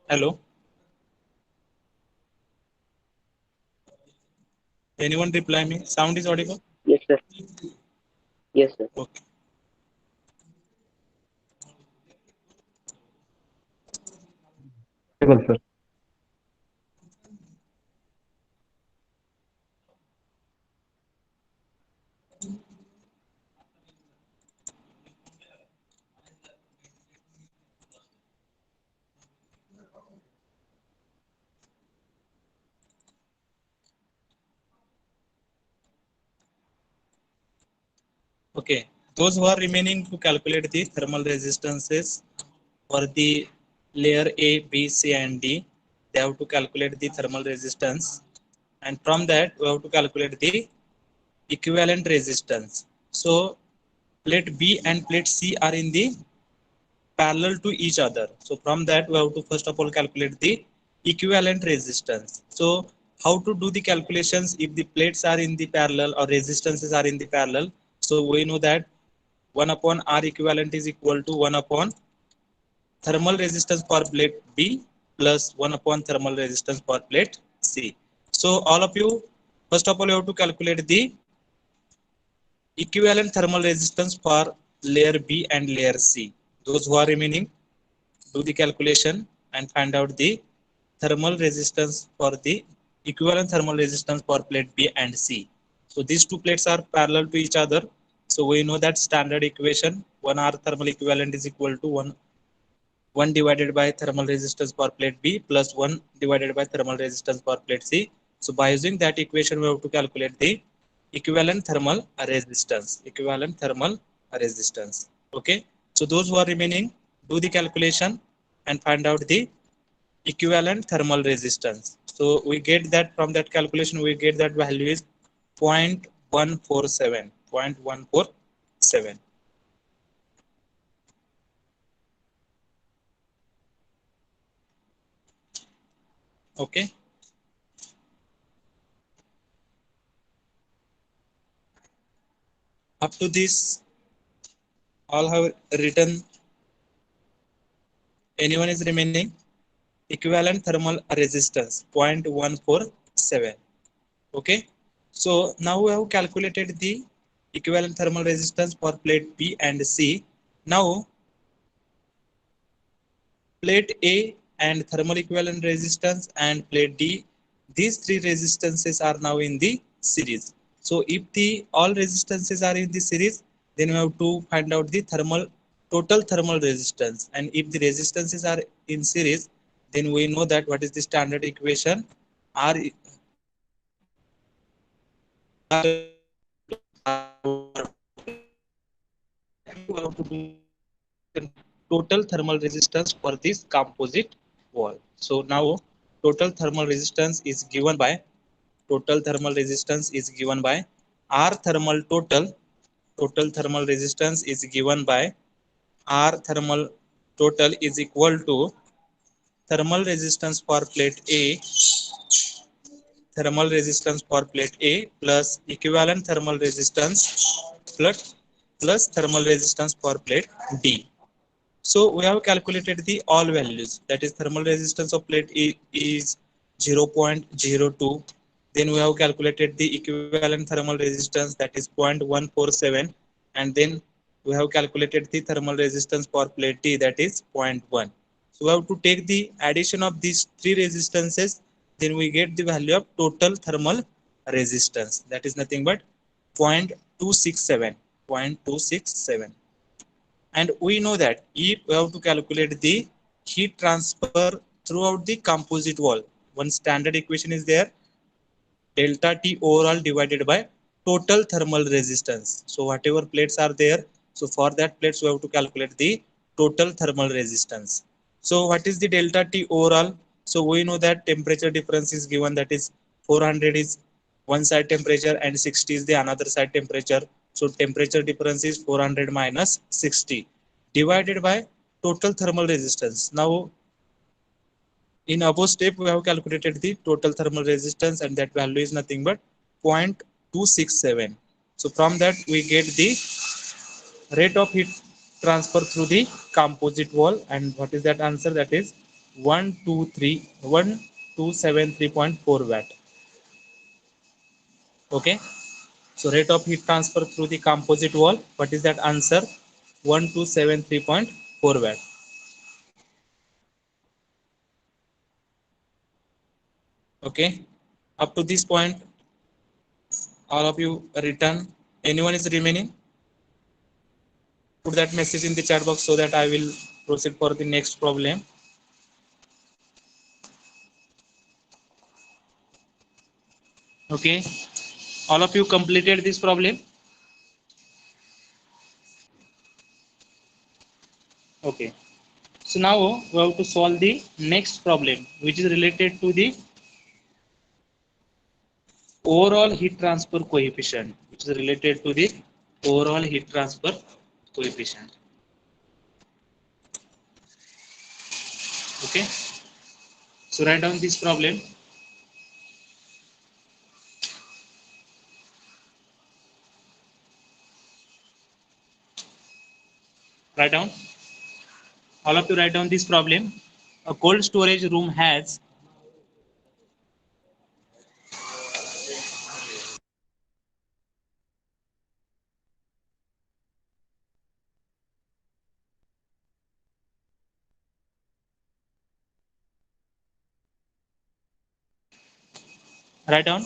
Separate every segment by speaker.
Speaker 1: Hello. Anyone reply me? Sound is audible?
Speaker 2: Yes, sir. Yes, sir.
Speaker 1: Okay.
Speaker 3: Audible, sir.
Speaker 1: Okay. Those who are remaining to calculate the thermal resistances for the layer A, B, C, and D, they have to calculate the thermal resistance, and from that we have to calculate the equivalent resistance. So plate B and plate C are in the parallel to each other. So from that we have to first of all calculate the equivalent resistance. So how to do the calculations if the plates are in the parallel or resistances are in the parallel? So we know that 1 upon R equivalent is equal to 1 upon thermal resistance for plate B plus 1 upon thermal resistance for plate C. So all of you, first of all, you have to calculate the equivalent thermal resistance for layer B and layer C. Those who are remaining, do the calculation and find out the thermal resistance for the equivalent thermal resistance for plate B and C. So these two plates are parallel to each other. So we know that standard equation 1 R thermal equivalent is equal to 1 divided by thermal resistance for plate B plus 1 divided by thermal resistance for plate C. So by using that equation, we have to calculate the equivalent thermal resistance. Equivalent thermal resistance. Okay. So those who are remaining, do the calculation and find out the equivalent thermal resistance. So we get that from that calculation, we get that value is 0.147. 0.147. Okay. Up to this, all have written. Anyone is remaining? Equivalent thermal resistance 0.147. Okay. So now we have calculated the equivalent thermal resistance for plate B and C. Now plate A and thermal equivalent resistance and plate D, these three resistances are now in the series. So if the all resistances are in the series, then we have to find out the total thermal resistance. And if the resistances are in series, then we know that what is the standard equation. R total thermal resistance for this composite wall. So now total thermal resistance is given by R thermal total thermal resistance is given by R thermal total is equal to thermal resistance for plate A, thermal resistance for plate A plus equivalent thermal resistance plus thermal resistance for plate D. So we have calculated the all values, that is thermal resistance of plate E is 0.02. Then we have calculated the equivalent thermal resistance, that is 0.147, and then we have calculated the thermal resistance for plate D, that is zero point 0.1. So we have to take the addition of these three resistances, then we get the value of total thermal resistance, that is nothing but 0.267. 0.267. And we know that if we have to calculate the heat transfer throughout the composite wall, one standard equation is there, delta T overall divided by total thermal resistance. So whatever plates are there, so for that plates we have to calculate the total thermal resistance. So what is the delta T overall? So we know that temperature difference is given, that is 400 is one side temperature and 60 is the another side temperature. So temperature difference is 400 minus 60 divided by total thermal resistance. Now in above step we have calculated the total thermal resistance, and that value is nothing but 0.267. So from that we get the rate of heat transfer through the composite wall, and what is that answer? That is 1273.4 watt. Okay, so rate of heat transfer through the composite wall, what is that answer? 1273.4 watt. Okay, up to this point all of you written? Anyone is remaining? Put that message in the chat box so that I will proceed for the next problem. Okay, all of you completed this problem. Okay, so now we have to solve the next problem, which is related to the overall heat transfer coefficient, which is related to the overall heat transfer coefficient. Okay, so write down this problem. Write down. All of you write down this problem. A cold storage room has write down.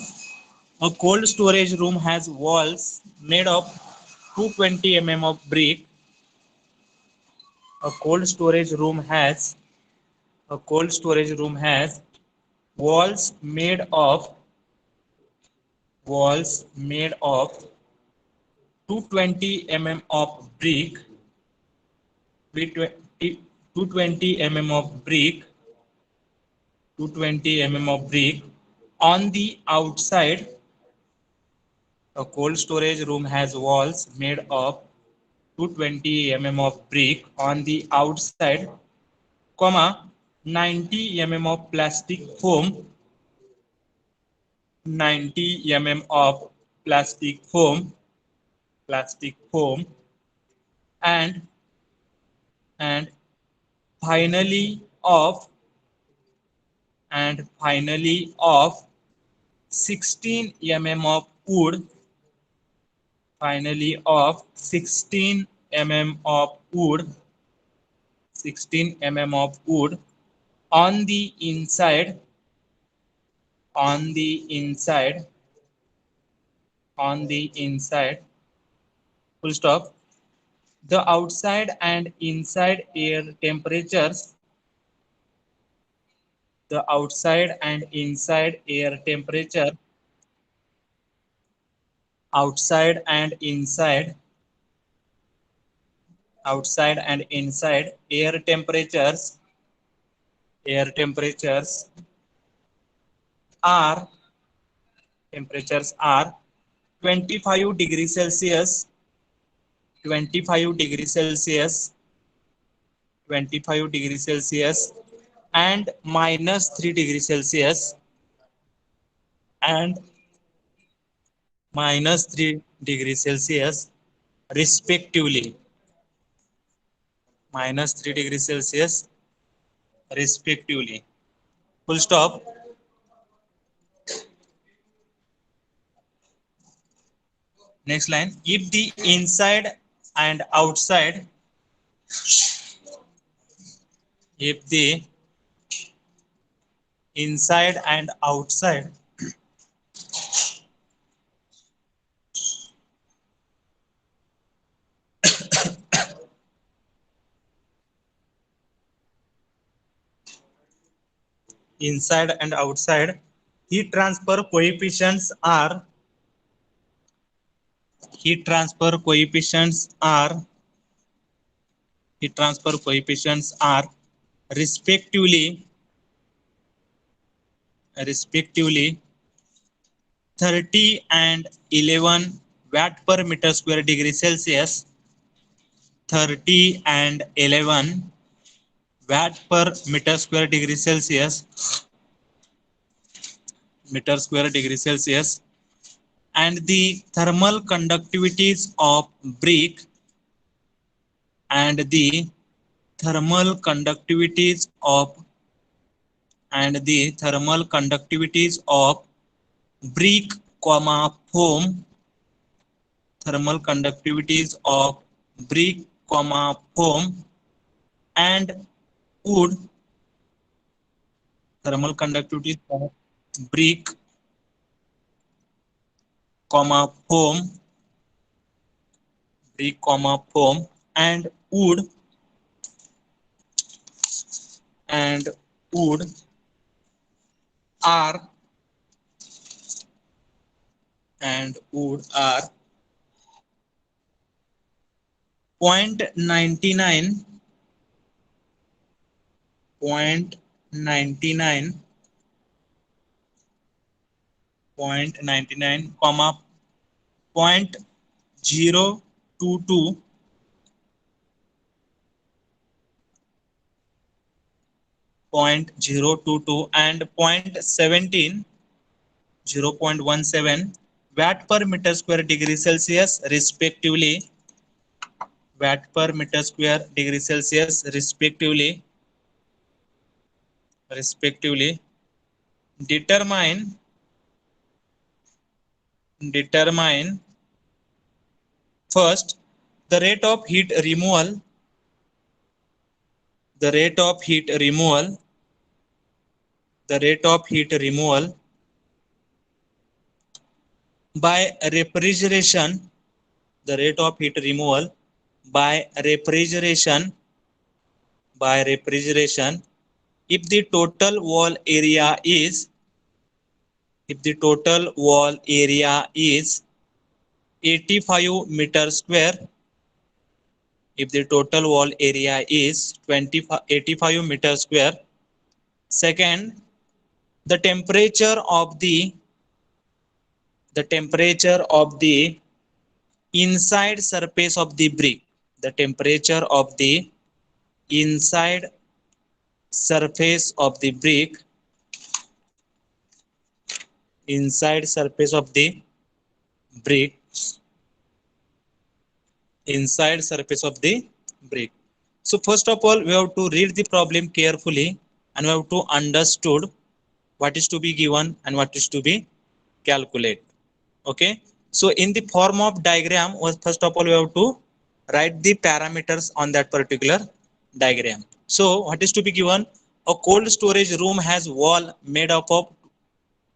Speaker 1: A cold storage room has walls made of 220 mm of brick. A cold storage room has a cold storage room has walls made of walls made of 220 mm of brick. 220 mm of brick. 220 mm of brick. On the outside, a cold storage room has walls made of 220 mm of brick on the outside, comma 90 mm of plastic foam, 90 mm of plastic foam, and and finally of finally of 16 mm of wood, finally of 16 mm of wood, 16 mm of wood on the inside, on the inside, on the inside, full stop. The outside and inside air temperatures, the outside and inside air temperature, outside and inside, outside and inside air are temperatures are 25 degrees Celsius, 25 degrees Celsius, 25 degrees Celsius, and minus 3 degrees Celsius, and minus 3 degrees Celsius, respectively. Minus 3 degrees Celsius, respectively. Full stop. Next line. If the inside and outside, if the inside and outside inside and outside heat transfer coefficients are heat transfer coefficients are heat transfer coefficients are respectively respectively 30 and 11 watt per meter square degree Celsius, 30 and 11 watt per meter square degree Celsius, meter square degree Celsius, and the thermal conductivities of brick, and the thermal conductivities of and the thermal conductivities of brick, foam, thermal conductivities of brick, foam and wood, thermal conductivities of brick, foam, brick, foam and and wood are are 0.99 comma point zero two two point zero two two and point 17 0.17 watt per meter square degree Celsius respectively, watt per meter square degree Celsius respectively determine determine first the rate of heat removal, the rate of heat removal, the rate of heat removal by refrigeration, the rate of heat removal by refrigeration, by refrigeration if the total wall area is, if the total wall area is 85 meter square, if the total wall area is 85 meter square. Second, the temperature of the temperature of the inside surface of the brick, the temperature of the inside surface of the brick, inside surface of the brick, inside surface of the brick. So first of all, we have to read the problem carefully and we have to understood what is to be given and what is to be calculated. Okay, so in the form of diagram, first of all we have to write the parameters on that particular diagram. So what is to be given? A cold storage room has wall made up of,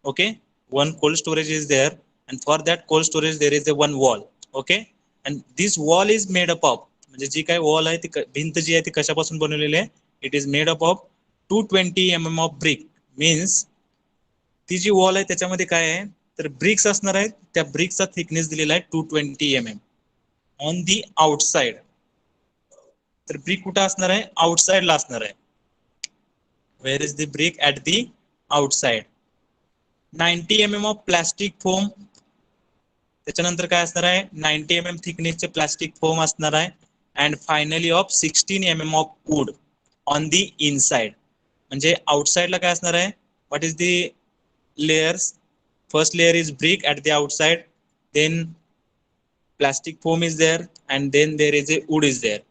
Speaker 1: okay, one cold storage is there and for that cold storage there is a one wall. Okay, and this wall is made up of, म्हणजे जी काय wall आहे ती भिंत जी आहे ती कशापासून बनवलेली आहे, it is made up of 220 mm of brick. means ती जी वॉल आहे त्याच्यामध्ये काय आहे तर ब्रिक्स असणार आहेत, त्या ब्रिक्सचा थिकनेस दिलेला आहे 220 mm ऑन दी आउटसाइड. तर ब्रिक कुठे असणार आहे, आउटसाइडला असणार आहे. Where is the brick? At the outside. 90 mm of plastic foam, त्याच्यानंतर काय असणार आहे 90 mm थिकनेसचे प्लास्टिक फोम असणार आहे. And finally of 16 mm of would on the inside. म्हणजे आउटसाइडला काय असणार आहे, what is the layers? First layer is brick at the outside, then plastic foam is there, and then there is a wood is there,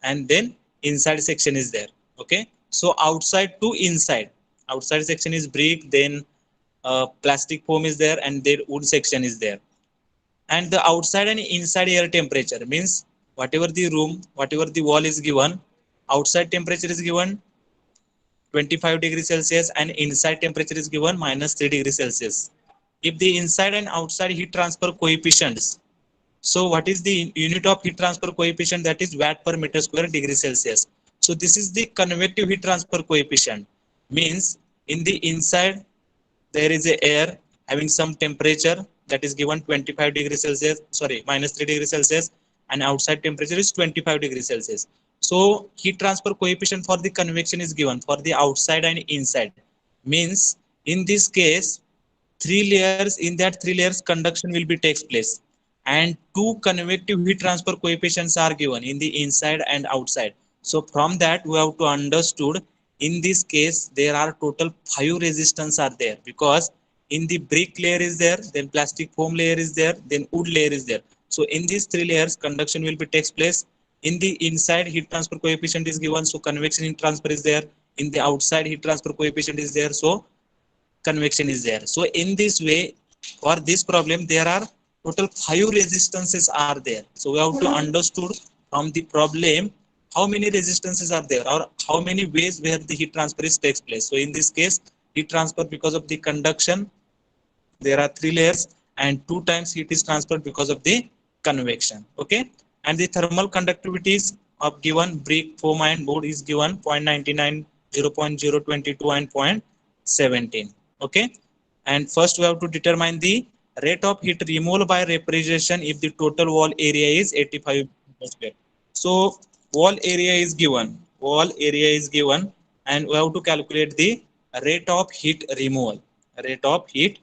Speaker 1: and then inside section is there. Okay, so outside to inside, outside section is brick, then plastic foam is there, and then wood section is there. And the outside and inside air temperature means whatever the room, whatever the wall is given, outside temperature is given 25 degrees Celsius and inside temperature is given -3 degrees Celsius. If the inside and outside heat transfer coefficients, so what is the unit of heat transfer coefficient? That is watt per meter square degree Celsius. So this is the convective heat transfer coefficient. Means in the inside there is a air having some temperature that is given 25 degrees Celsius, sorry, -3 degrees Celsius, and outside temperature is 25 degrees Celsius. So heat transfer coefficient for the convection is given for the outside and inside. Means in this case, three layers, in that three layers conduction will be takes place, and two convective heat transfer coefficients are given in the inside and outside. So from that we have to understood in this case there are total 5 resistance are there, because in the brick layer is there, then plastic foam layer is there, then wood layer is there. So in these three layers conduction will be takes place. In the inside heat transfer coefficient is given, so convection heat transfer is there. in the outside heat transfer coefficient is there, so convection is there. So in this way, for this problem there are total 5 resistances are there. So we have to understood from the problem how many resistances are there or how many ways where the heat transfer is takes place. So in this case, heat transfer because of the conduction, there are 3 layers, and 2 times heat is transferred because of the convection. Okay, and the thermal conductivities of given brick, foam and board is given 0.99, 0.022 and 0.17. Okay, and first we have to determine the rate of heat removal by refrigeration if the total wall area is 85 square. So wall area is given, and we have to calculate the rate of heat removal, rate of heat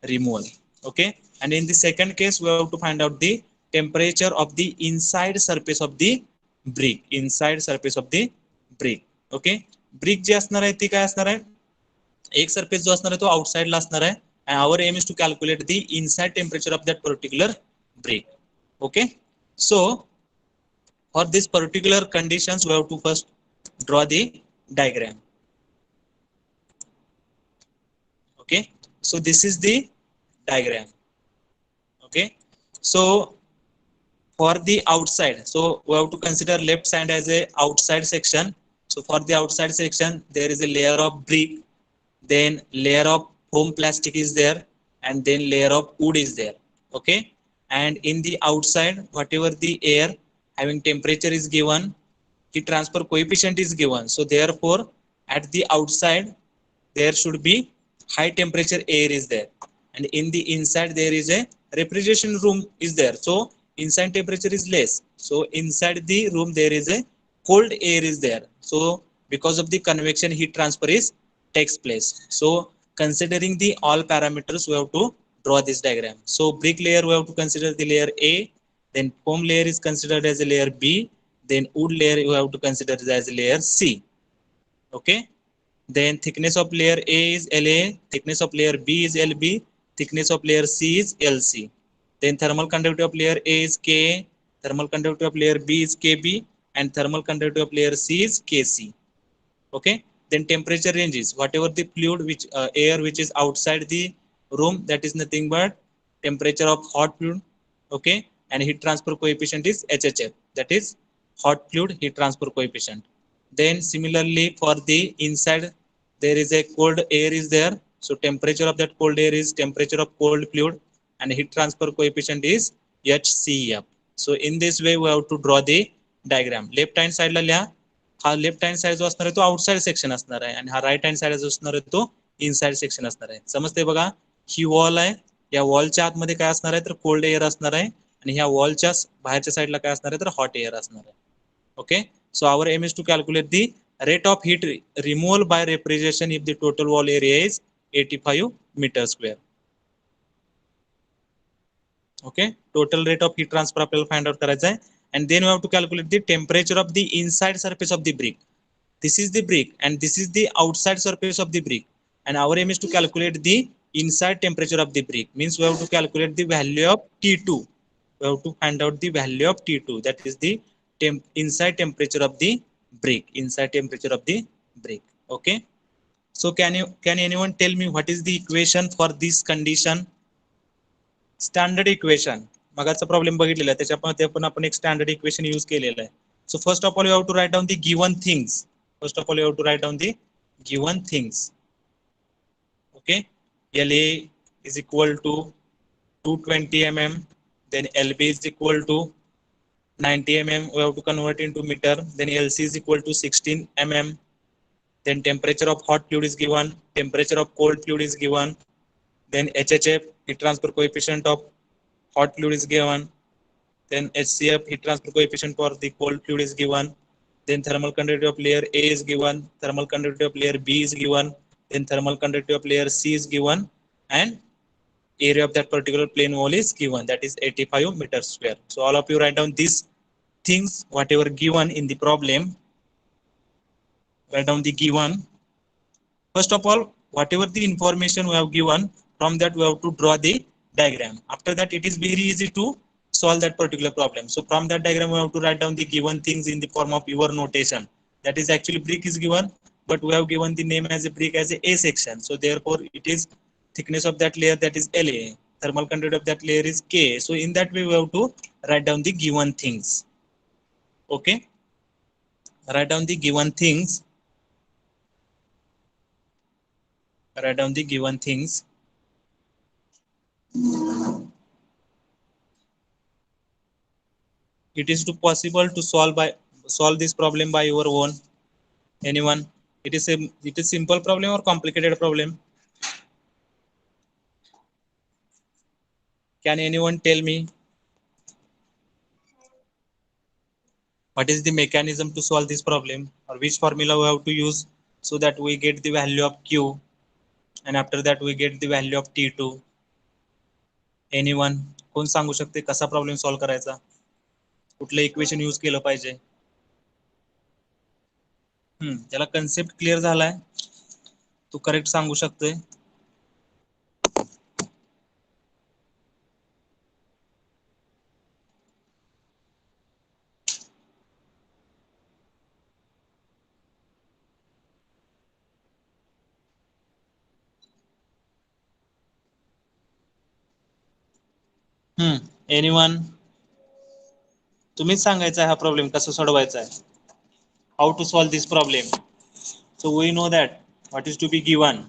Speaker 1: removal. Okay, and in the second case we have to find out the temperature of the inside surface of the brick, inside surface of the brick. Okay, brick जे असणार आहे ती काय असणार आहे, एक surface जो असणार आहे तो आउटसाइड ला असणार आहे, and our aim is to calculate the inside temperature of that particular brick. Okay, so for this particular conditions we have to first draw the diagram. Okay, so this is the diagram. Okay, so for the outside, so we have to consider left side as a outside section. So for the outside section there is a layer of brick, then layer of foam plastic is there, and then layer of wood is there. Okay, and in the outside whatever the air having temperature is given, heat transfer coefficient is given, so therefore at the outside there should be high temperature air is there, and in the inside there is a refrigeration room is there, so inside temperature is less, so inside the room there is a cold air is there. So because of the convection heat transfer is takes place. So considering the all parameters we have to draw this diagram. So brick layer we have to consider the layer A, then foam layer is considered as a layer B, then wood layer you have to consider as layer C. Okay, then thickness of layer A is La, thickness of layer B is Lb, thickness of layer C is Lc. Then thermal conductivity of layer A is Ka, thermal conductivity of layer B is Kb, and thermal conductivity of layer C is Kc. Okay, then temperature ranges whatever the fluid which air which is outside the room, that is nothing but temperature of hot fluid. Okay, and heat transfer coefficient is HHF, that is hot fluid heat transfer coefficient. Then similarly for the inside there is a cold air is there, so temperature of that cold air is temperature of cold fluid, and heat transfer coefficient is HCF. So in this way we have to draw the diagram. Left hand side ला लिहा, हा left hand side जो असणार आहे तो outside section असणार आहे, आणि हा राईट हँड साइड जो असणार आहे तो इनसाइड सेक्शन असणार आहे. समजते बघा, ही वॉल आहे, या वॉलच्या आतमध्ये काय असणार आहे तर कोल्ड एअर असणार आहे, आणि ह्या वॉलच्या बाहेरच्या साईडला काय असणार आहे तर हॉट एअर असणार आहे. Okay, so our aim is to calculate the rate of heat removal by refrigeration if the total wall area is 85 meter square. Okay, total rate of heat transfer आपल्याला find out करायचा आहे, and then we have to calculate the temperature of the inside surface of the brick. This is the brick and this is the outside surface of the brick, and our aim is to calculate the inside temperature of the brick, means we have to calculate the value of T2. We have to find out the value of T2, that is the inside temperature of the brick, inside temperature of the brick. Okay, so can anyone tell me what is the equation for this condition? Standard equation, मगाचा problem बघितलेला आहे त्याच्यामध्ये पण आपण एक standard equation use केलेलं आहे. So first of all you have to write down the given things. First of all you have to write down the given things. Okay, LA is equal to 220 mm, then LB is equal to 90 mm, we have to convert into meter, then LC is equal to 16 mm, then temperature of hot fluid is given, temperature of cold fluid is given, then HHF heat transfer coefficient of hot fluid is given, then HCF heat transfer coefficient for the cold fluid is given, then thermal conductivity of layer A is given, thermal conductivity of layer B is given, then thermal conductivity of layer C is given, and area of that particular plane wall is given, that is 85 meters square. So all of you write down these things whatever given in the problem. Write down the given. First of all, whatever the information we have given, from that we have to draw the diagram. After that it is very easy to solve that particular problem. So from that diagram we have to write down the given things in the form of your notation. That is actually brick is given, but we have given the name as a brick as a section, so therefore it is thickness of that layer, that is La, thermal conductivity of that layer is K. So in that way we have to write down the given things. Okay, write down the given things, write down the given things. It is too possible to solve this problem by your own. Anyone? It is simple problem or complicated problem? Can anyone tell me what is the mechanism to solve this problem, or which formula we have to use so that we get the value of Q, and after that we get the value of T2? Anyone? कोण सांगू शकते कसा problem solve करायचा, कुठलं equation use केलं पाहिजे? त्याला concept clear झालाय, तू करेक्ट सांगू शकतोय? एनीवन? तुम्हीच सांगायचा आहे हा प्रॉब्लेम कसा सोडवायचा आहे, how to solve this problem. So we know that what is to be given.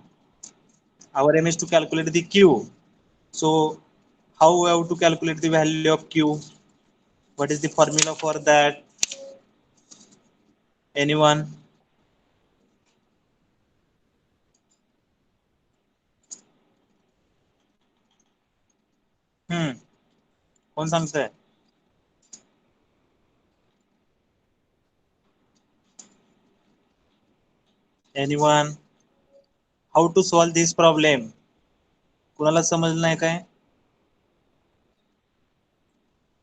Speaker 1: Our aim is to calculate the Q. So how we have to calculate the value of Q? What is the formula for that? Anyone? कोण सांगतंय? Anyone? How to solve this problem? कुणाला समजलं नाही काय?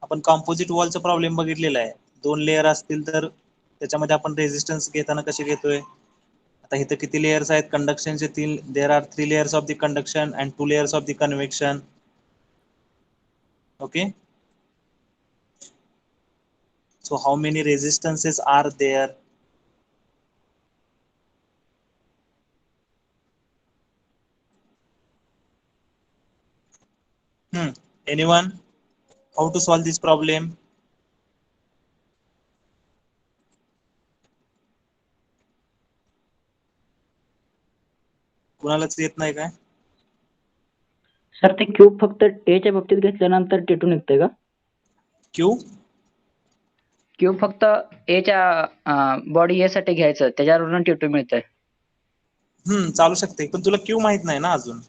Speaker 1: आपण composite वॉलचा problem बघितलेला आहे. 2 layer असतील तर त्याच्यामध्ये आपण रेजिस्टन्स घेताना कसे घेतोय. आता इथे किती लेयर्स आहेत कंडक्शनचे? 3. There are 3 layers of the conduction and 2 layers of the convection. Okay, so how many resistances are there? Anyone? How to solve this problem? कुणालाच येत नाही काय?
Speaker 3: सर ते क्यूब फक्त टेच्या बाबतीत घेतल्यानंतर टी2 निघतंय का? क्यूब फक्त एच्या बॉडी ए साठी घ्यायचं, त्याच्यावरून टी2 मिळतंय.
Speaker 1: चालू शकते, पण तुला क्यू माहित नाही ना अजून.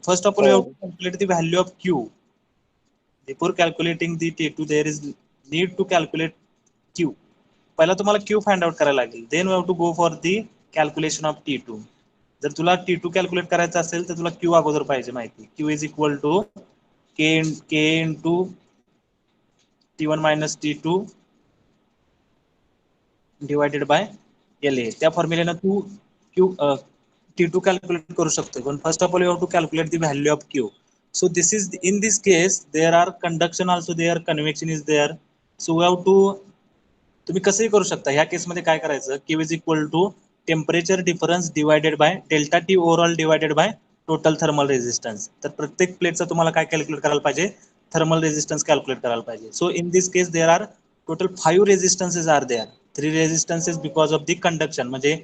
Speaker 1: First of all you have to calculate the value of Q. Before calculating the T two there is need to calculate Q. पहिला तुम्हाला क्यू फाइंड आउट करायला लागेल, then you have to go for the calculation of T two. जर तुला T2 calculate करायचं असेल तर तुला क्यू अगोदर पाहिजे माहिती. क्यू इज इक्वल टू के into T1 minus T2 divided by LA. त्या फॉर्म्युलेनं तू क्यू T2 कॅल्क्युलेट करू शकतो. पण first of all you have to calculate the value of Q. So this is in this case there are conduction also there, convection is there. So we have to, तुम्ही कसंही करू शकता. ह्या केसमध्ये काय करायचं, Q is equal to temperature difference divided by delta T overall divided by total thermal resistance. तर प्रत्येक प्लेटचा तुम्हाला काय कॅल्क्युलेट करायला पाहिजे, थर्मल रेजिस्टन्स कॅल्क्युलेट करायला पाहिजे. So in this case there are total 5 resistances are there. 3 resistances because of the conduction, म्हणजे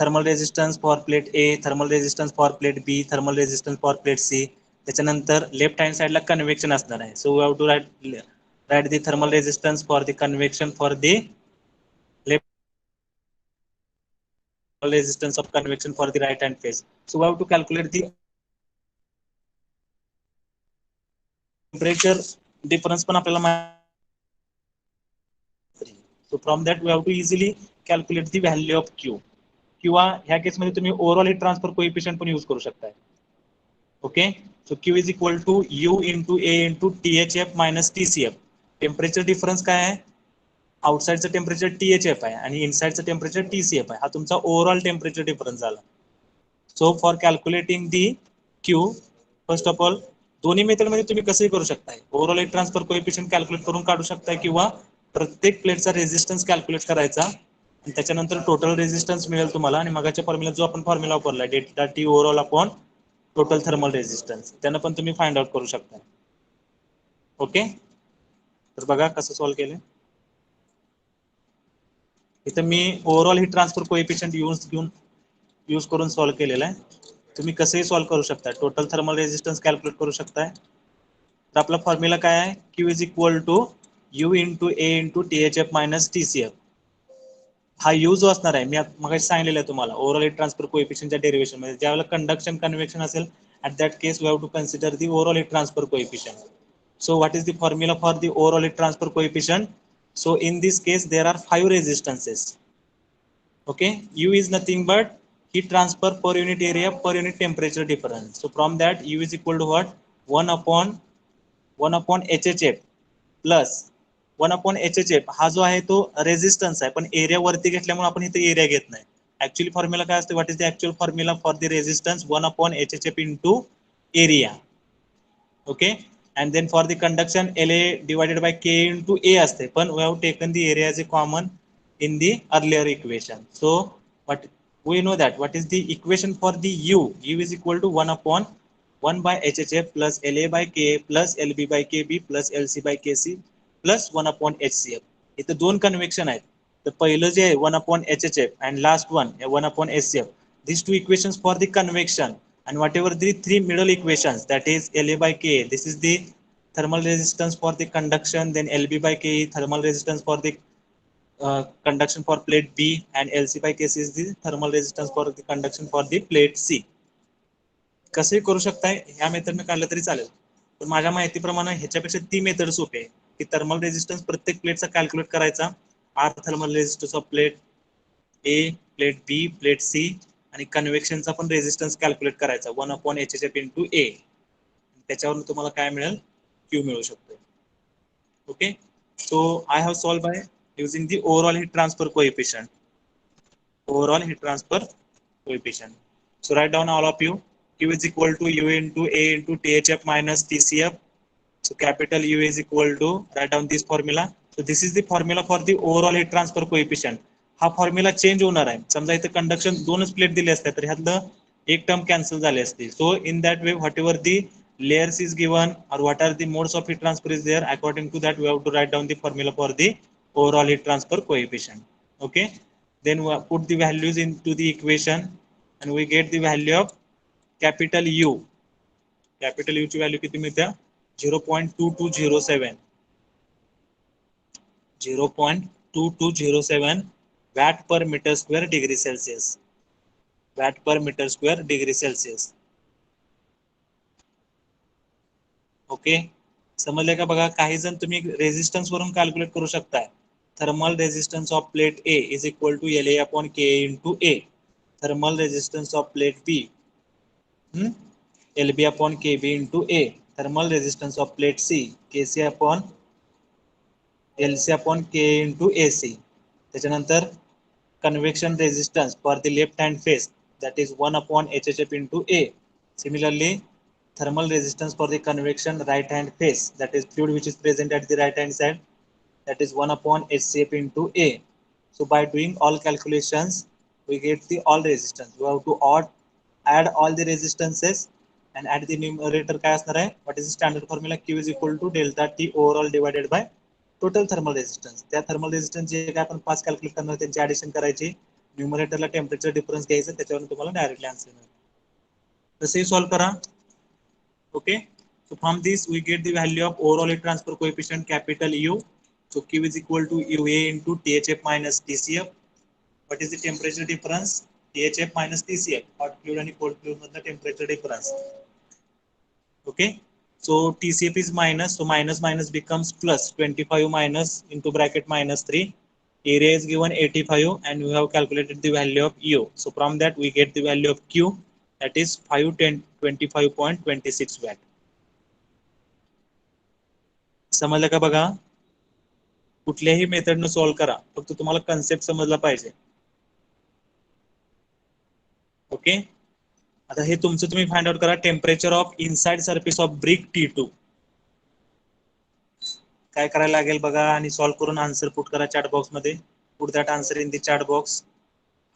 Speaker 1: thermal resistance for plate A, thermal resistance for plate B, thermal resistance for plate C. त्याच्यानंतर left hand साइडला convection असणार आहे. So we have to write the thermal resistance for the convection for the resistance of convection for the right hand phase. So we have to calculate the temperature difference पण आपल्याला माहिती. So from that we have to easily calculate the value of Q. किंवा ह्या case मध्ये तुम्ही overall heat transfer coefficient पण use करू शकताय. Okay, so Q is equal to U into A into THF minus TCF. Temperature difference काय आहे, आउटसाइडचं temperature THF आहे आणि इनसाइडचं टेम्परेचर TCF आहे. हा तुमचा ओव्हरऑल टेम्परेचर डिफरन्स झाला. So for calculating the Q, first of all दोन्ही मेथड मध्ये तुम्ही कसंही करू शकताय. Overall heat transfer coefficient calculate करून काढू शकताय किंवा प्रत्येक प्लेटचा रेजिस्टन्स कॅल्क्युलेट करायचा आणि त्याच्यानंतर टोटल रेझिस्टन्स मिळेल तुम्हाला आणि मगाच्या फॉर्म्युला जो आपण फॉर्म्युला वापरला delta T overall upon total thermal resistance त्यानं पण तुम्ही फाइंड आउट करू शकता. ओके, तर बघा कसं सॉल्व्ह केलं. इथं मी overall heat transfer coefficient use करून सॉल्व्ह केलेलं आहे. तुम्ही कसंही सॉल्व्ह करू शकता. टोटल थर्मल रेझिस्टन्स कॅल्क्युलेट करू शकताय. तर आपला फॉर्म्युला काय आहे, Q is equal to U into A into THF minus TCF. हा यू जो असणार आहे, मी मगाशी सांगितलेलं आहे तुम्हाला ओव्हरऑल हीट ट्रान्सफर कोएफिशियंटच्या डेरिव्हेशन मध्ये, ज्यावेळेला कंडक्शन कन्व्हेक्शन असेल at that case we have to consider the overall heat transfer coefficient. So what is the formula for the overall heat transfer coefficient? So in this case there are 5 resistances. Okay, U is nothing but heat transfer per unit area per unit temperature difference. So from that U is equal to what, 1 upon HHF plus 1 upon HHF हा जो आहे तो resistance आहे, पण area वरती घेतल्यामुळे आपण इथे एरिया घेत नाही. ऍक्च्युअली फॉर्म्युला काय असते, what is the actual formula for the resistance, 1 upon HHF into area. Okay, and then for the conduction LA divided by K into A असते, पण we have taken the area as a common in the earlier equation. So but we know that what is the equation for the U is equal to 1 upon 1 by HHF plus LA by K plus LB by KB plus LC by KC plus 1 upon HCF. इथे दोन convection आहेत. तर पहिलं जे आहे 1 upon HHF and last one 1 upon HCF. These two equations for the convection, and whatever the three middle equations, that is LA by K, this is the thermal resistance for the conduction, then LB by K thermal resistance for the conduction for plate B, and LC by KC is the thermal resistance for the conduction for the plate C. कसे करू शकताय, ह्या मेथडने काढलं तरी चालेल, पण माझ्या माहितीप्रमाणे ह्याच्यापेक्षा ती मेथड सोपी आहे की थर्मल रेजिस्टन्स प्रत्येक प्लेटचा कॅल्क्युलेट करायचा. R thermal resistance of plate A, plate B, plate C, आणि कन्व्हेक्शनचा पण रेजिस्टन्स कॅल्क्युलेट करायचा 1 upon HHF into A. त्याच्यावरून तुम्हाला काय मिळेल, Q मिळू शकतो. Okay, so I have solve by using the overall heat transfer coefficient. Overall heat transfer coefficient. So write down all of you. Q is equal to U into A into THF minus TCF. So capital U is equal to, write down this formula. So this is the formula for the overall heat transfer coefficient. हा formula change होणार आहे. समजा इथे conduction दोनच plate दिले असते तर ह्यातलं एक टर्म कॅन्सल झाले असते. So in that way whatever the layers is given or what are the modes of heat transfer is there, according to that we have to write down the formula for the overall heat transfer coefficient. Okay, then we put the values into the equation and we get the value of capital U. Capital U ची value किती मिळते, 0.2207 0.2207 watt per meter square degree Celsius. watt per meter square degree Celsius. Okay, समजले का बघा. काही जण तुम्ही resistance वरून कॅल्क्युलेट करू शकताय. Thermal resistance of plate A is equal to LA upon K into A. Thermal resistance of plate B LB upon KB into A. Thermal resistance of plate C KC upon LC upon K into AC. त्याच्यानंतर convection resistance for the left hand face, that is 1 upon HHF into A. Similarly, thermal resistance for the convection right hand face, that is fluid which is present at the right hand side, that is 1 upon HCF into A. So by doing all calculations we get the all resistance. We have to add all the resistances and add the numerator काय असणार आहे, what is the standard formula, Q is equal to delta T overall divided by total thermal resistance. त्या thermal resistance जे काय आपण पास calculate करणार त्यांची addition करायची, न्यूमरेटरला temperature difference घ्यायचं, त्याच्यावरून तुम्हाला डायरेक्टली आन्सर मिळेल. तसेही सॉल्व्ह करा. Okay, so from this we get the value of overall heat transfer coefficient capital U. So Q is equal to UA into THF minus TCF. What is the temperature difference, THF minus TCF, hot fluid and cold fluid मधला temperature difference. Okay, so TCF is minus, so minus minus becomes plus, 25 minus into bracket minus 3. Area is given 85 and we have calculated the value of U. So from that we get the value of Q, that is 510 25.26 watt. समजलं का बघा. कुठल्याही मेथडनं solve करा, फक्त तुम्हाला concept समजला पाहिजे. Okay, आता हे तुमचं तुम्ही फाइंड आउट करा. Temperature of inside surface of brick T2 काय करायला लागेल बघा, आणि सॉल्व्ह करून आन्सर पुट करा चॅट बॉक्स मध्ये. put that answer in the chat box.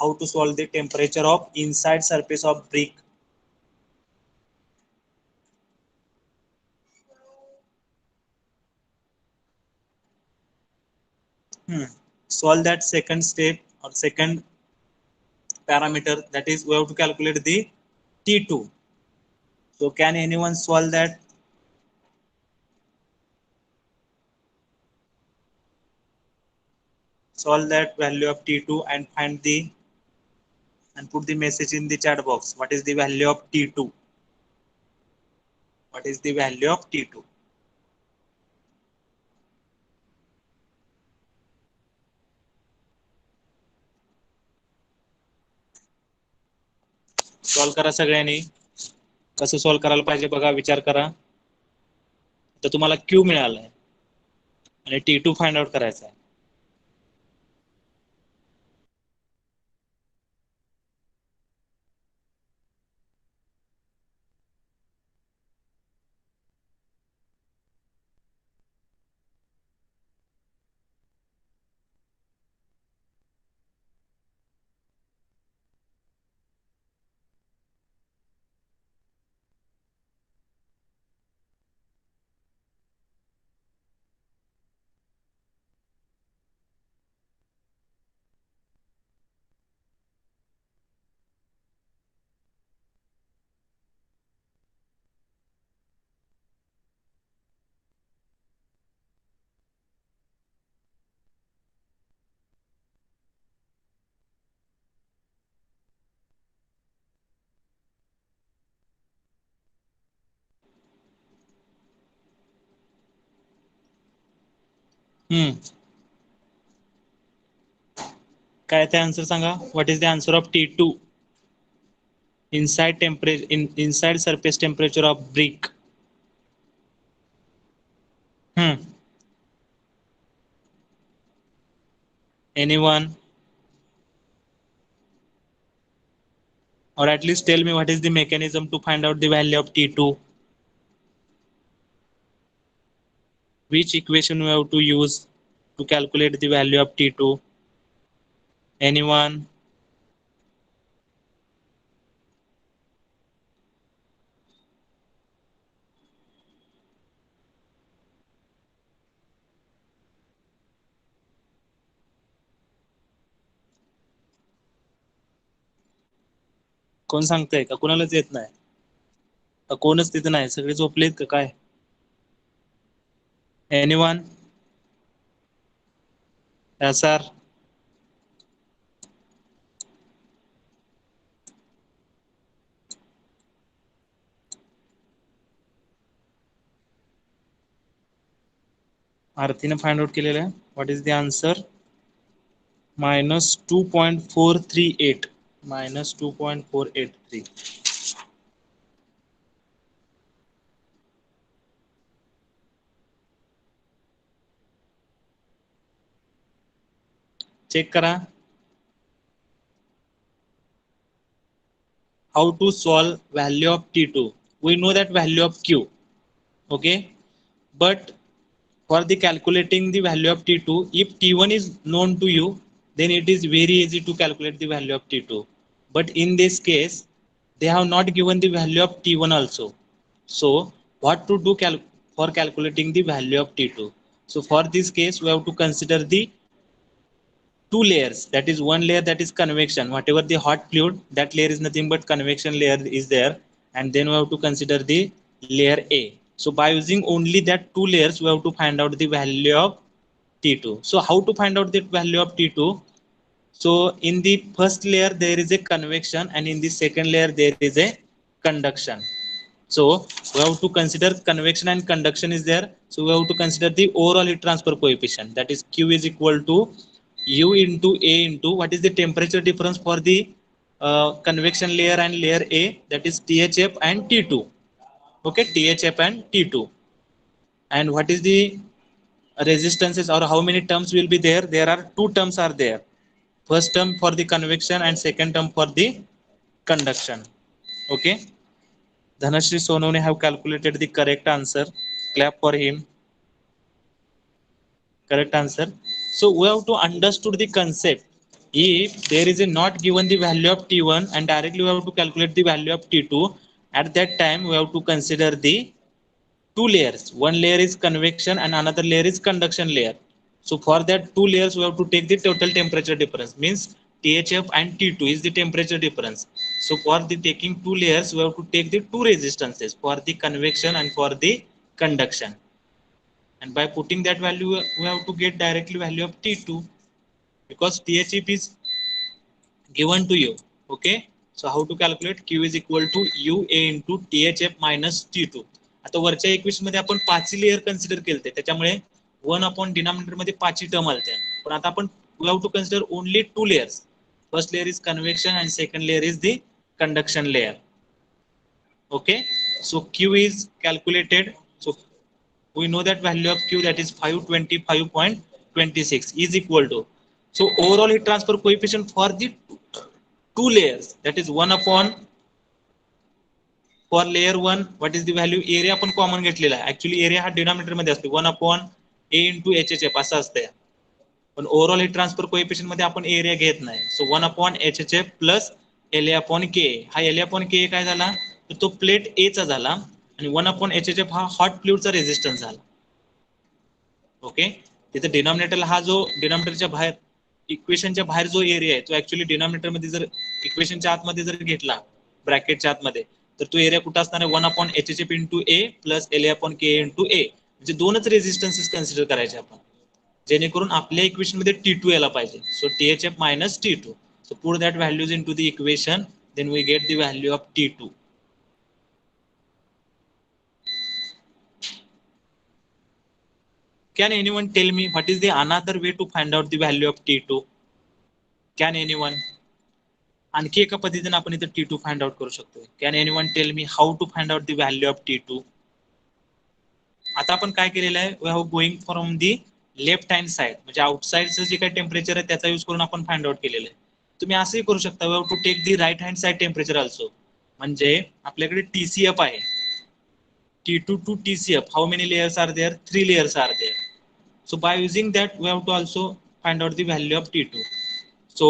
Speaker 1: How to solve the temperature of inside surface of brick? Solve that second step or second parameter, that is we have to calculate the T2. So can anyone solve that? Solve that value of T2 and find the and put the message in the chat box. What is the value of T2? What is the value of T2? Solve करा सगळ्यांनी. कसं solve करायला पाहिजे बघा, विचार करा. तर तुम्हाला क्यू मिळालाय आणि T2 फाइंड आउट करायचा आहे. काय ते answer Sanga. What is the answer of T2 inside temperature inside surface temperature of brick? Anyone? Or at least tell me what is the mechanism to find out the value of T2? Which equation we have to use to calculate the value of T2? Anyone? कोण सांगतंय का? कोणालाच येत नाही? कोणच तिथे नाही, सगळे झोपलेत का काय? Anyone? Yes sir. आरतीने फाइंड आउट केलेलं आहे. What is the answer? -2.438. -2.483. Check करा. How to solve value of T2? We know that value of Q. Okay, but for the calculating the value of T2, if T1 is known to you, then it is very easy to calculate the value of T2. But in this case, they have not given the value of T1 also. So what to do for calculating the value of T2? So for this case, we have to consider the two layers. That is one layer that is convection. Whatever the hot fluid, that layer is nothing but convection layer is there. And then we have to consider the layer A. So by using only that two layers, we have to find out the value of T2. So how to find out the value of T2? So in the first layer, there is a convection, and in the second layer, there is a conduction. So we have to consider convection and conduction is there. So we have to consider the overall heat transfer coefficient. That is Q is equal to U into A into what is the temperature difference for the convection layer and layer A, that is THF and T2. Okay, THF and T2. And what is the resistances or how many terms will be there? There are two terms are there. First term for the convection and second term for the conduction. Okay. Dhanashri Sonone have calculated the correct answer. Clap for him. Correct answer. So we have to understood the concept. If there is a not given the value of T1 and directly we have to calculate the value of T2, at that time we have to consider the two layers. One layer is convection and another layer is conduction layer. So for that two layers we have to take the total temperature difference, means THF and T2 is the temperature difference. So for the taking two layers we have to take the two resistances for the convection and for the conduction, and by putting that value we have to get directly value of T2 because THF is given to you. Okay, so how to calculate? Q is equal to UA into THF minus T2. आता वरच्या equation मध्ये आपण पाचही layer consider केलते, त्याच्यामुळे 1 upon denominator मध्ये पाचही term आलते. पण आता आपण we have to consider only two layers. First layer is convection and second layer is the conduction layer. Okay, so Q is calculated. So we know that value of Q, that is 525.26 is equal to, so overall heat transfer coefficient for the two layers, that is 1 upon, for layer 1 what is the value, area आपण common घेतलेला आहे. Actually area हा denominator मध्ये असतो 1 upon A into HHF असं असतंय, पण overall heat transfer coefficient मध्ये आपण एरिया घेत नाही. सो 1 upon HHF plus LA upon के. हा LA अपॉन के काय झाला तर तो प्लेट ए चा झाला आणि 1 अपॉन HHF हा हॉट फ्लुइडचा रेझिस्टन्स झाला. ओके, तिथे डिनॉमिनेटरला हा जो डिनॉमिनेटरच्या बाहेर इक्वेशनच्या बाहेर जो एरिया आहे तो ऍक्च्युअली डिनॉमिनेटर मध्ये जर इक्वेशनच्या आतमध्ये जर घेतला ब्रॅकेटच्या आतमध्ये तर तो एरिया कुठं असणार आहे 1 अपॉन HHF इंटू ए plus LA upon K into ए. म्हणजे दोनच रेझिस्टन्सेस कन्सिडर करायचे आपण जेणेकरून आपल्या इक्वेशन मध्ये T2 यायला पाहिजे. सो THF minus T2. So put that values into the equation, then we get the value of T2. Can anyone tell me what is the another way to find out the value of T2? Can anyone? आणखी एका पद्धतीने आपण इथे T2 find out करू शकतो. Can anyone tell me how to find out the value of T2? आता आपण काय केलेलं आहे, we have going from the left hand side, म्हणजे आउटसाइडचं जे काही टेम्परेचर आहे त्याचा यूज करून आपण फाइंड आउट केलेलं आहे. तुम्ही असंही करू शकता, we have to take the right hand side temperature also. म्हणजे आपल्याकडे TCF आहे, T2 to TCF, how many layers are there? 3 layers are there. So by using that we have to also find out the value of T2. So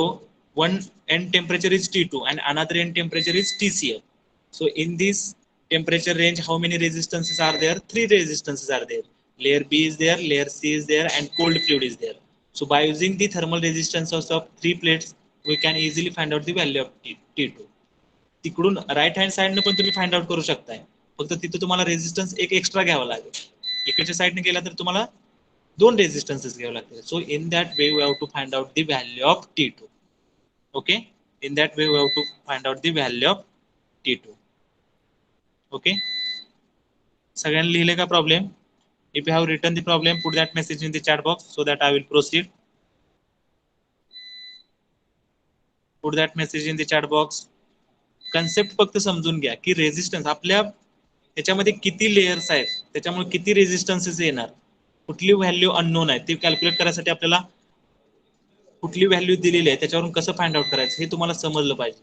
Speaker 1: one end temperature is T2 and another end temperature is TCF. So in this temperature range how many resistances are there? 3 resistances are there. Layer B is there, layer C is there and cold fluid is there. So by using the thermal resistances of 3 plates we can easily find out the value of T2. तिकडून right hand साइडने पण तुम्ही find out करू शकताय, फक्त तिथे तुम्हाला resistance एक extra घ्यावा लागेल. इकडच्या साइडने गेला तर तुम्हाला दोन रेजिस्टन्सेस घ्यावे लागतील. So in that way we have to find out the value of T2. Okay, in that way we have to find out the value of T2. Okay, सगळ्यांनी लिहिले का problem? If you have written the problem put that message in the chat box so that I will proceed. Put that message in the chat box. Concept फक्त समजून घ्या की resistance आपल्या याच्यामध्ये किती लेयर्स आहेत, त्याच्यामुळे किती रेजिस्टन्सेस येणार, कुठली व्हॅल्यू अननोन आहे ती कॅल्क्युलेट करायसाठी आपल्याला कुठली व्हॅल्यू दिलेली आहे त्याच्यावरून कसं फाइंड आउट करायचं हे तुम्हाला समजलं पाहिजे.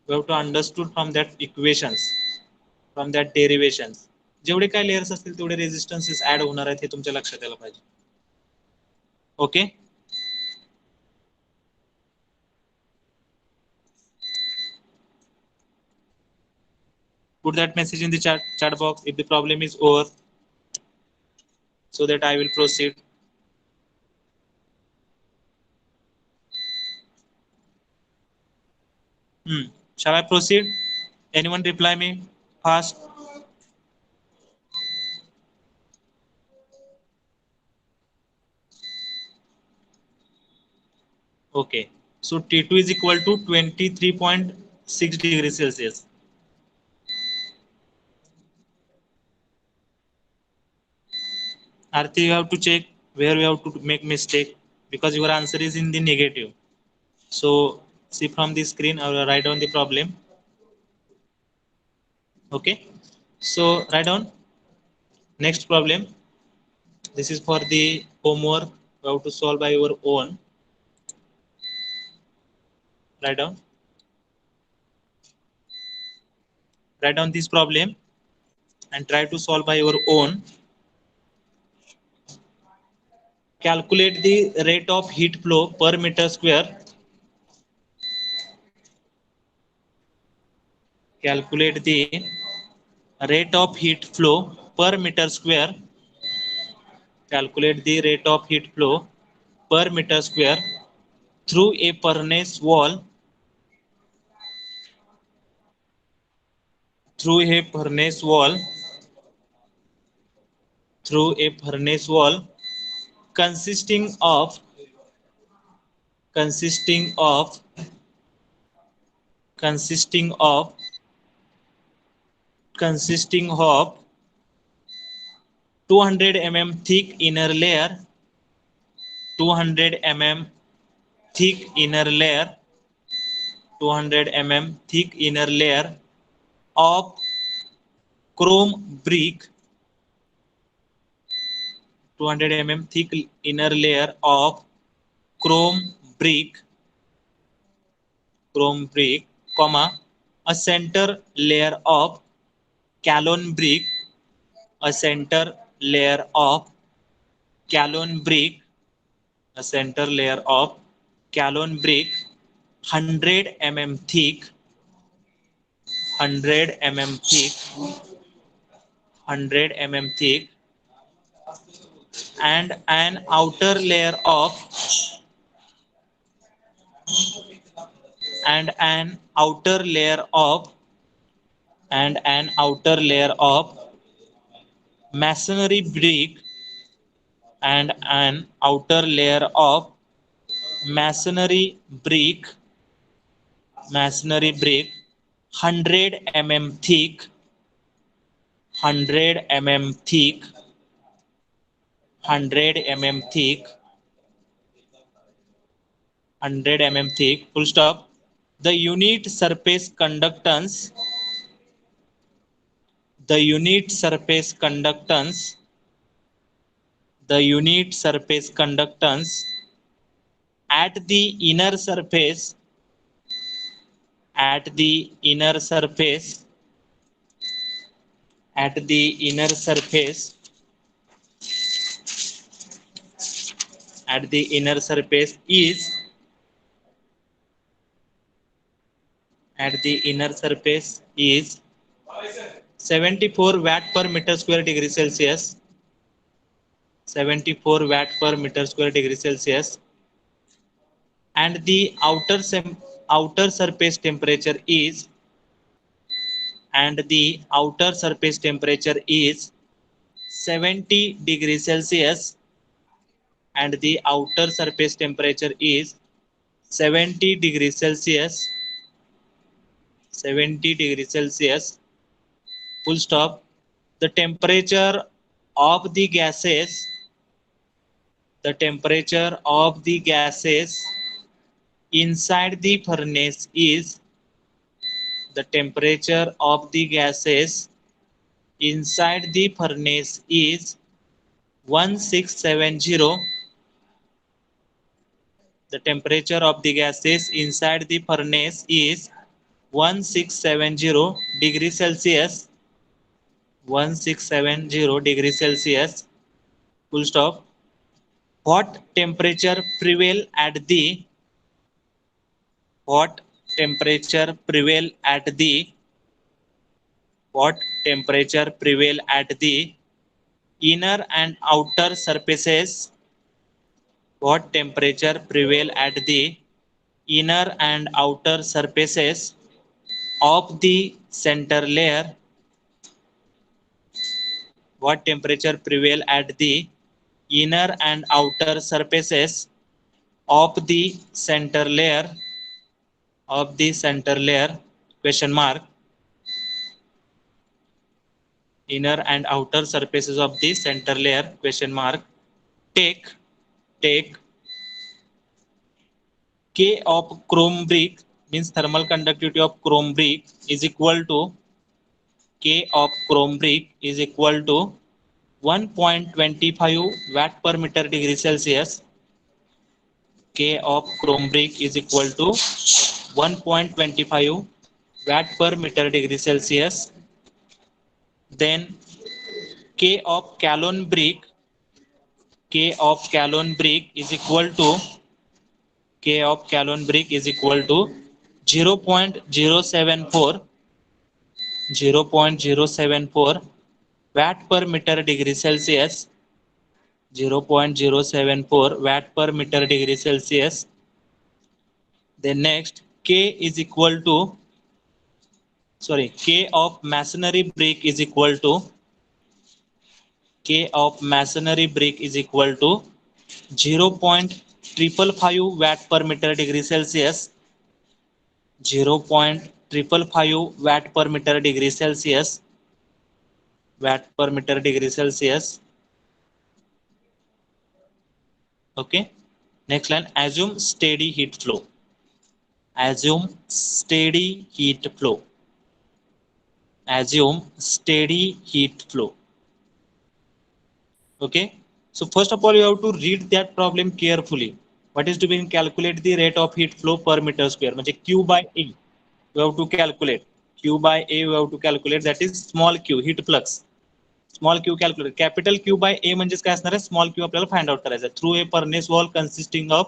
Speaker 1: You have to understood from that equations, from that derivations. जेवढे काय लेयर्स असतील तेवढे रेजिस्टन्सेस ऍड होणार आहेत हे तुमच्या लक्षात यायला पाहिजे. Okay, put that message in the chat box if the problem is over so that I will proceed. Shall I proceed? Anyone reply me fast? Okay, so T2 is equal to 23.6 degrees Celsius. Arthi, you have to check where you have to make mistake because your answer is in the negative. So see from the screen or write down the problem. Okay, so write down next problem. This is for the homework. You have to solve by your own. Write down. Write down this problem and try to solve by your own. calculate the rate of heat flow per meter square. Calculate the rate of heat flow per meter square. Calculate the rate of heat flow per meter square through a furnace wall. Through a furnace wall. Through a furnace wall consisting of consisting of consisting of consisting of 200 mm thick inner layer, 200 mm thick inner layer, 200 mm thick inner layer of chrome brick, 200 mm thick inner layer of chrome brick, comma, a center layer of calon brick, a center layer of calon brick, a center layer of calon brick, 100 mm thick, 100 mm thick, 100 mm thick, and an outer layer of and an outer layer of and an outer layer of masonry brick and an outer layer of masonry brick, 100 mm thick, 100 mm thick, 100 mm thick, 100 mm thick, full stop. The unit surface conductance, the unit surface conductance, the unit surface conductance at the inner surface, at the inner surface, at the inner surface, at the inner surface is, at the inner surface is 74 watt per meter square degree Celsius, 74 watt per meter square degree Celsius, and the outer surface temperature is, and the outer surface temperature is 70 degrees Celsius, and the outer surface temperature is 70 degrees Celsius, 70 degrees Celsius, full stop. The temperature of the gases, the temperature of the gases inside the furnace is, the temperature of the gases inside the furnace is 1670. The temperature of the gases inside the furnace is 1670 degrees Celsius, 1670 degrees Celsius, full stop. What temperature prevail at the, what temperature prevail at the, what temperature prevail at the inner and outer surfaces, what temperature prevail at the inner and outer surfaces of the center layer, what temperature prevail at the inner and outer surfaces of the center layer, of the center layer, question mark, inner and outer surfaces of the center layer, question mark. Take K of chrome brick, means thermal conductivity of chrome brick is equal to, K of chrome brick is equal to 1.25 watt per meter degree Celsius. K of chrome brick is equal to 1.25 watt per meter degree Celsius. Then K of calon brick, K of Calon brick is equal to 0.074 watt per meter degree Celsius, 0.074 watt per meter degree Celsius. Then next, K of masonry brick is equal to K of masonry brick is equal to 0.555 watt per meter degree Celsius, 0.555 watt per meter degree Celsius, watt per meter degree Celsius. Okay. Next line, assume steady heat flow. Assume steady heat flow. Assume steady heat flow. Okay. So first of all, you have to read that problem carefully. What is to be calculate the rate of heat flow per meter square? म्हणजे Q by A. You have to calculate. Q by A you have to calculate, that is small q, heat flux. Small q calculate, capital q by a म्हणजेच काय असणार आहे, small q आपल्याला find out करायचा through a furnace wall consisting of.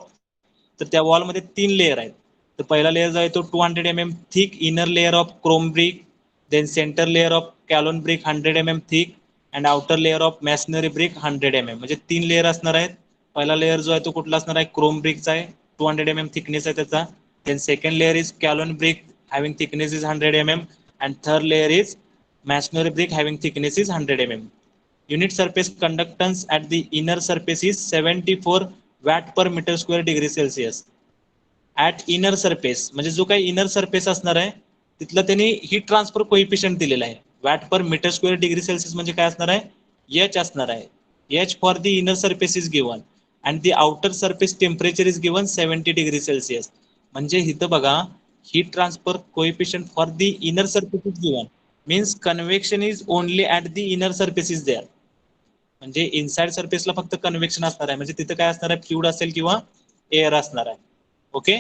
Speaker 1: तर त्या wall मध्ये 3 layer आहेत. तर पहिला लेअर जो आहे तो 200 mm thick inner layer of chrome brick, then centre layer of kaolin brick 100 mm thick and outer layer of masonry brick 100 mm. म्हणजे 3 लेअर असणार आहेत. पहिला लेअर जो आहे तो कुठला असणार आहे, क्रोम ब्रिकचा आहे, 200 mm थिकनेस आहे त्याचा. Then second layer is kaolin brick having thickness is 100 mm and third layer is masonry brick having thickness is 100 mm. Unit surface conductance at the inner surface is 74 watt per meter square degree Celsius. At inner surface म्हणजे जो काही inner surface असणार आहे तिथलं त्यांनी heat transfer coefficient दिलेला आहे. Watt पर मीटर स्क्वेअर डिग्री सेल्सिअस म्हणजे काय असणार आहे, एच असणार आहे. H for the inner surface is given and the outer surface temperature is given 70 degree Celsius. म्हणजे इथं बघा, heat transfer coefficient for the inner surface is given, means convection is only at the inner surface is there. म्हणजे inside सरफेसला फक्त convection असणार आहे, म्हणजे तिथं काय असणार आहे, फ्लुइड असेल किंवा एअर असणार आहे. Okay.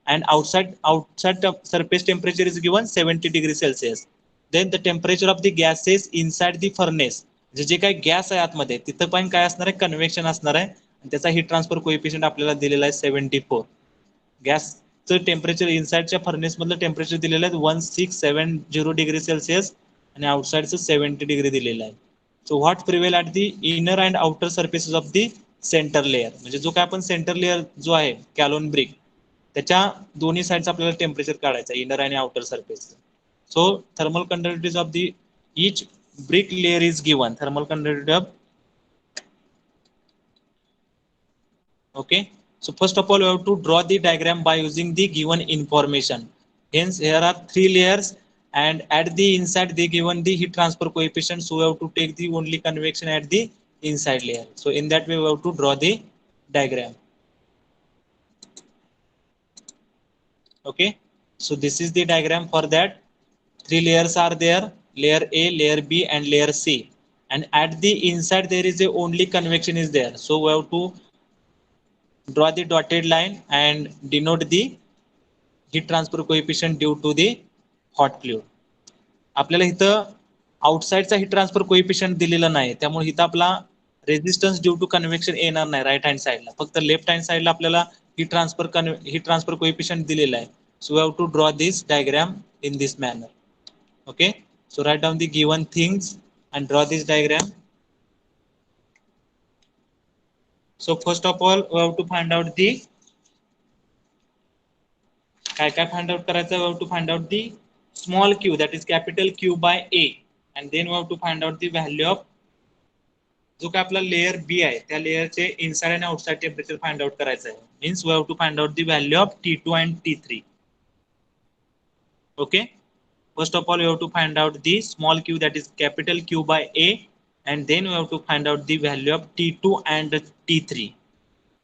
Speaker 1: And outside surface temperature is given 70 degree Celsius. Then the temperature of the gases inside the furnace, म्हणजे जे काही गॅस आहे आतमध्ये तिथं पण काय असणार आहे, कन्व्हेक्शन असणार आहे. त्याचा हीट ट्रान्सफर कोइफिशियंट आपल्याला दिलेला आहे 74. गॅसचं टेम्परेचर इनसाइडच्या फर्नेस मधलं टेम्परेचर दिलेलं आहे 1670 डिग्री सेल्सिअस आणि आउटसाइडचं 70 डिग्री दिलेलं आहे. So what prevail at the inner and outer surfaces of the centre layer, म्हणजे जो काय आपण सेंटर लेअर जो आहे कॅलोन ब्रिक त्याच्या दोन्ही साईडचा आपल्याला टेम्परेचर काढायचं इनर आणि outer surface. So thermal conductivity of the each brick layer is given, thermal conductivity of. Okay, so first of all you have to draw the diagram by using the given information. Hence here are 3 layers and at the inside they given the heat transfer coefficient, so we have to take the only convection at the inside layer. So in that way we have to draw the diagram. Okay, so this is the diagram for that. 3 layers are there, layer A, layer B and layer C, and at the inside there is a only convection is there, so we have to draw the dotted line and denote the heat transfer coefficient due to the hot fluid. आपल्याला इथं आउटसाइडचा heat transfer coefficient दिलेला नाही, त्यामुळे इथं आपला resistance due to convection येणार नाही right hand साइडला, फक्त लेफ्ट हँड साइडला आपल्याला हीट ट्रान्सफर कोइफिशियंट दिलेला आहे. So we have to draw this diagram in this manner. Okay, so write down the given things and draw this diagram. So first of all we have to find out the काय find out करायचं, we have to find out the small q, that is capital Q by A, and then we have to find out the value of जो काय आपला layer B आहे त्या लेयरचे inside आणि outside temperature find out करायचं आहे. Means we have to find out the value of T2 and T3. Okay, first of all you have to find out the small q, that is capital Q by A, and then we have to find out the value of T2 and T3.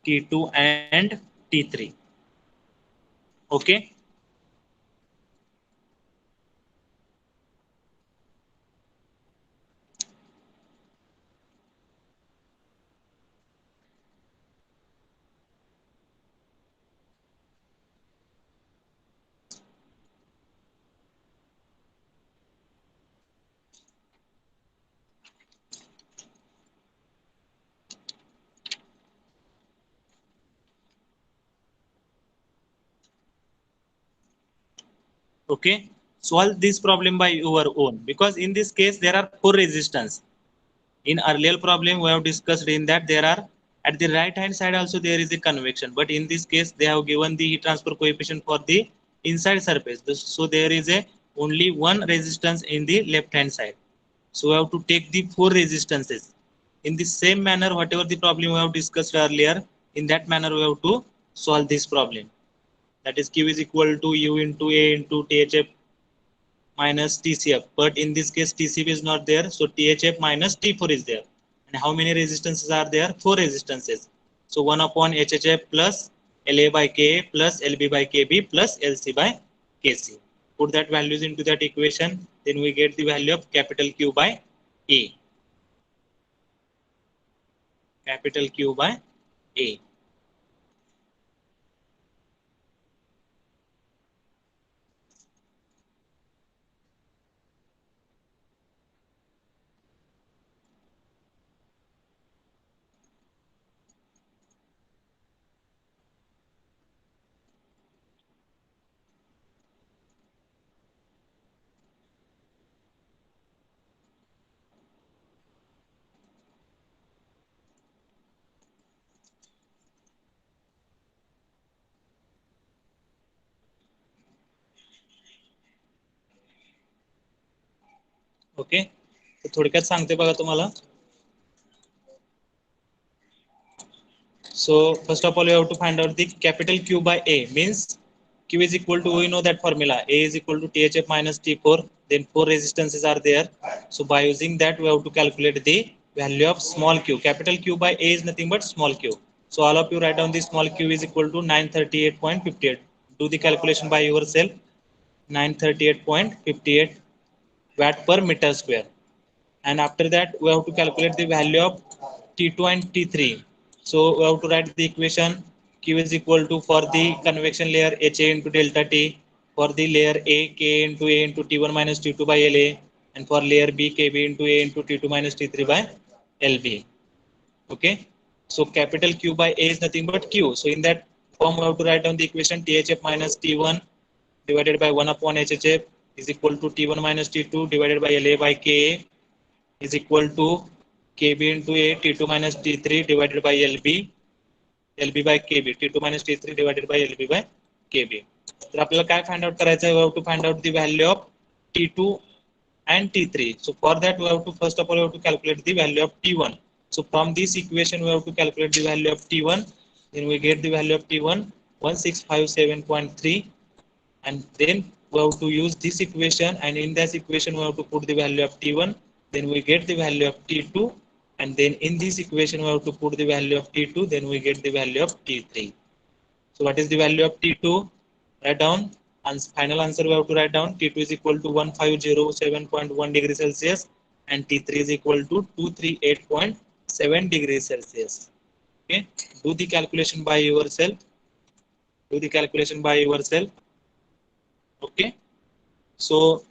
Speaker 1: T2 and T3. Okay, Okay, solve this problem by your own, because in this case there are 4 resistance. In earlier problem we have discussed in that there are at the right hand side also there is a convection, but in this case they have given the heat transfer coefficient for the inside surface. So there is a only one resistance in the left hand side. So we have to take the 4 resistances. In the same manner, whatever the problem we have discussed earlier, in that manner we have to solve this problem. That is Q is equal to U into A into THF minus TCF. But in this case, TCF is not there, so THF minus T4 is there. And how many resistances are there? 4 resistances. So 1 upon HHF plus LA by KA plus LB by KB plus LC by KC. Put that values into that equation, then we get the value of capital Q by A. Capital Q by A. Okay, तर थोडक्यात सांगते बघा तुम्हाला. So first of all, you have to find out the capital Q by A. Means Q is equal to, we know that formula, A is equal to THF minus T4, then 4 resistances are there. So by using that we have to calculate the value of small q. Capital Q by A is nothing but small q. So all of you write down the small q is equal to 938.58. Do the calculation by yourself. 938.58 watt per meter square. And after that we have to calculate the value of T2 and T3. So we have to write the equation. Q is equal to, for the convection layer, HA into delta T, for the layer A, K into A into T1 minus T2 by LA, and for layer B, KB into A into T2 minus T3 by LB. Okay, so capital Q by A is nothing but Q. So in that form we have to write down the equation THF minus T1 divided by 1 upon HHF is equal to T1 minus T2 divided by LA by KA is equal to KB into A, T2 minus T3 divided by LB, LB by KB, T2 minus T3 divided by LB by KB. तर आपल्याला काय find out करायचं आहे? We have to find out the value of T2 and T3. So for that we have to, first of all, we have to calculate the value of T1. So from this equation we have to calculate the value of T1. Then we get the value of T1 1657.3, and then we have to use this equation, and in this equation we have to put the value of T1, then we get the value of T2, and then in this equation we have to put the value of T2, then we get the value of T3. So what is the value of T2? Write down, and final answer we have to write down. T2 is equal to 1507.1 degrees Celsius and T3 is equal to 238.7 degrees Celsius. Okay, do the calculation by yourself. Do the calculation by yourself. Okay, so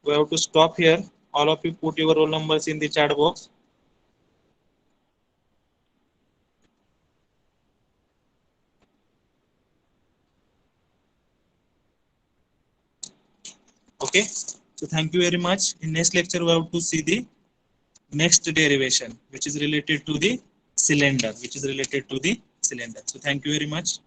Speaker 1: we have to stop here. All of you put your roll numbers in the chat box. Okay, so thank you very much. In next lecture we have to see the next derivation, which is related to the cylinder, So thank you very much.